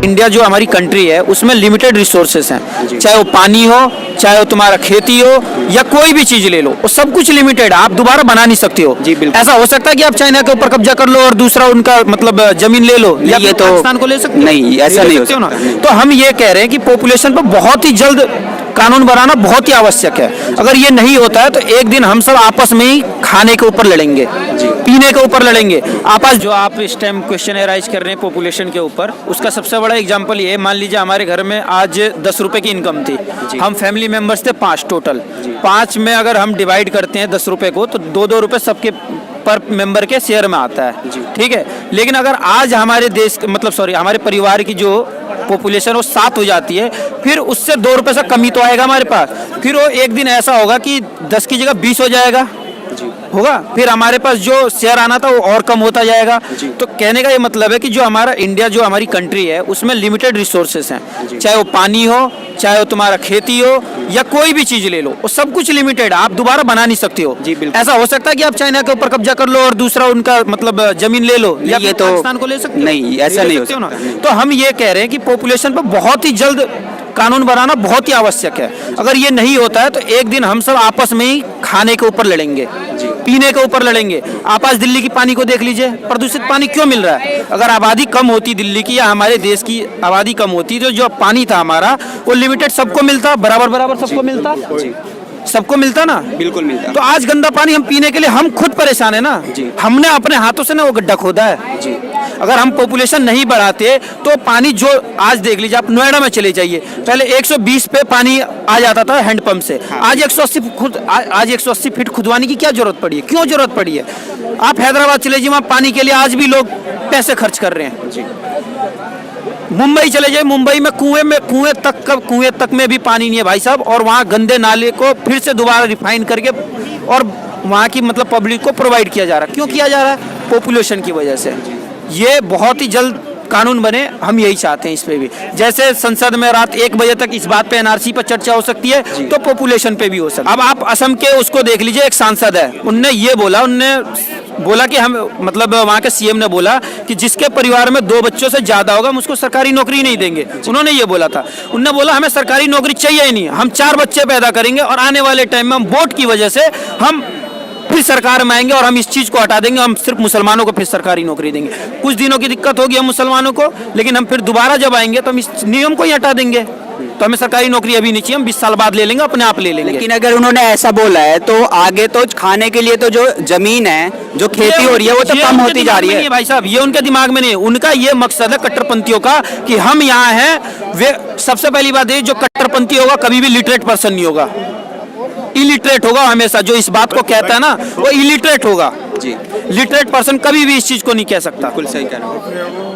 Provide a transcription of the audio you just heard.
India जो हमारी country है उसमें लिमिटेड रिसोर्सेस हैं, चाहे वो पानी हो, चाहे वो तुम्हारा खेती हो, या कोई भी चीज ले लो, वो सब कुछ लिमिटेड है, आप दोबारा बना नहीं सकते हो। जी, बिल्कुल। ऐसा हो सकता है कि आप चाइना के ऊपर कब्जा कर लो और दूसरा उनका मतलब जमीन ले लो, या ये तो पाकिस्तान को ले सकते हो? नहीं, ऐसा नहीं हो सकते हो ना। सकता। तो हम ये कह रहे हैं कि पॉपुलेशन पर बहुत ही जल्द कानून बनाना बहुत ही आवश्यक है। अगर ये नहीं होता है तो एक दिन हम सब आपस में ही खाने के ऊपर लड़ेंगे, पीने के ऊपर लड़ेंगे। जो आप इस टाइम क्वेश्चन एराइज कर रहे हैं पॉपुलेशन के ऊपर, उसका सबसे बड़ा एग्जांपल ये है, मान लीजिए हमारे घर में आज 10 रुपए की इनकम थी, हम फैमिली मेंबर्स थे 5 टोटल, 5 में अगर हम डिवाइड करते हैं 10 रुपए को तो 2-2 रुपए सबके पर मेंबर के शेयर में आता है, ठीक है। लेकिन अगर आज हमारे देश मतलब सॉरी हमारे परिवार की जो पॉपुलेशन वो 7 हो जाती है, फिर उससे 2 रुपए से कमी तो आएगा हमारे पास, फिर वो एक दिन ऐसा होगा कि 10 की जगह 20 हो जाएगा, होगा, फिर हमारे पास जो शेयर आना था वो और कम होता जाएगा। तो कहने का ये मतलब है कि जो हमारा इंडिया जो हमारी कंट्री है उसमें लिमिटेड रिसोर्सेस हैं, चाहे वो पानी हो, चाहे वो तुम्हारा खेती हो, या कोई भी चीज ले लो, वो सब कुछ लिमिटेड है, आप दोबारा बना नहीं सकते हो। ऐसा हो सकता है कि आप चाइना के ऊपर कब्जा कर लो और दूसरा उनका मतलब जमीन ले लो, या ये तो पाकिस्तान को ले सकते हो? नहीं, ऐसा नहीं हो सकते हो ना। सकता। तो हम ये कह रहे हैं कि पॉपुलेशन पर बहुत ही जल्द कानून बनाना बहुत ही आवश्यक है। अगर ये नहीं होता है तो एक दिन हम सब आपस में ही खाने के ऊपर लड़ेंगे, पीने के ऊपर लड़ेंगे। आप आज दिल्ली की पानी को देख लीजिए, प्रदूषित पानी क्यों मिल रहा है? अगर आबादी कम होती दिल्ली की या हमारे देश की आबादी कम होती तो जो पानी था हमारा वो लिमिटेड सबको मिलता, बराबर बराबर सबको मिलता, सबको मिलता ना, बिल्कुल मिलता। तो आज गंदा पानी हम पीने के लिए हम खुद परेशान है ना, हमने अपने हाथों से ना वो गड्ढा खोदा है। अगर हम पॉपुलेशन नहीं बढ़ाते तो पानी जो आज देख लीजिए, आप नोएडा में चले जाइए, पहले 120 पे पानी आ जाता था हैंडपंप से, आज 180 फीट खुदवाने की क्या जरूरत पड़ी है? क्यों जरूरत पड़ी है? आप हैदराबाद चले जाइए, वहाँ पानी के लिए आज भी लोग पैसे खर्च कर रहे हैं। मुंबई चले जाइए, मुंबई में कुएं तक में भी पानी नहीं है भाई साहब, और वहाँ गंदे नाले को फिर से दोबारा रिफाइन करके और वहाँ की मतलब पब्लिक को प्रोवाइड किया जा रहा है। क्यों किया जा रहा है? पॉपुलेशन की वजह से। ये बहुत ही जल्द कानून बने, हम यही चाहते हैं इस पे भी। जैसे संसद में रात 1 बजे तक इस बात पे एनआरसी पर चर्चा हो सकती है, तो पॉपुलेशन पे भी हो सकती है। अब आप असम के उसको देख लीजिए, एक सांसद है, उनने बोला कि हम मतलब वहाँ के सीएम ने बोला कि जिसके परिवार में 2 बच्चों से ज्यादा होगा हम उसको सरकारी नौकरी नहीं देंगे। उन्होंने ये बोला था, उन्होंने बोला हमें सरकारी नौकरी चाहिए ही नहीं, हम 4 बच्चे पैदा करेंगे और आने वाले टाइम में हम वोट की वजह से हम फिर सरकार में आएंगे और हम इस चीज को हटा देंगे, हम सिर्फ मुसलमानों को फिर सरकारी नौकरी देंगे। कुछ दिनों की दिक्कत होगी हम मुसलमानों को, लेकिन हम फिर दोबारा जब आएंगे तो हम इस नियम को ही हटा देंगे। तो हमें सरकारी नौकरी अभी नहीं चाहिए, हम 20 साल बाद ले लेंगे, अपने आप ले लेंगे। लेकिन अगर उन्होंने ऐसा बोला है तो आगे तो खाने के लिए तो जो जमीन है, जो खेती हो रही है, वो तो कम होती जा रही है भाई साहब। ये उनके दिमाग में नहीं है, उनका ये मकसद है कट्टरपंथियों का कि हम यहाँ हैं। वे सबसे पहली बात है, जो कट्टरपंथी होगा कभी भी लिटरेट पर्सन नहीं होगा, इलिटरेट होगा हमेशा। जो इस बात को कहता है ना वो इलिटरेट होगा जी। लिटरेट पर्सन कभी भी इस चीज को नहीं कह सकता। बिल्कुल सही कह रहे हो।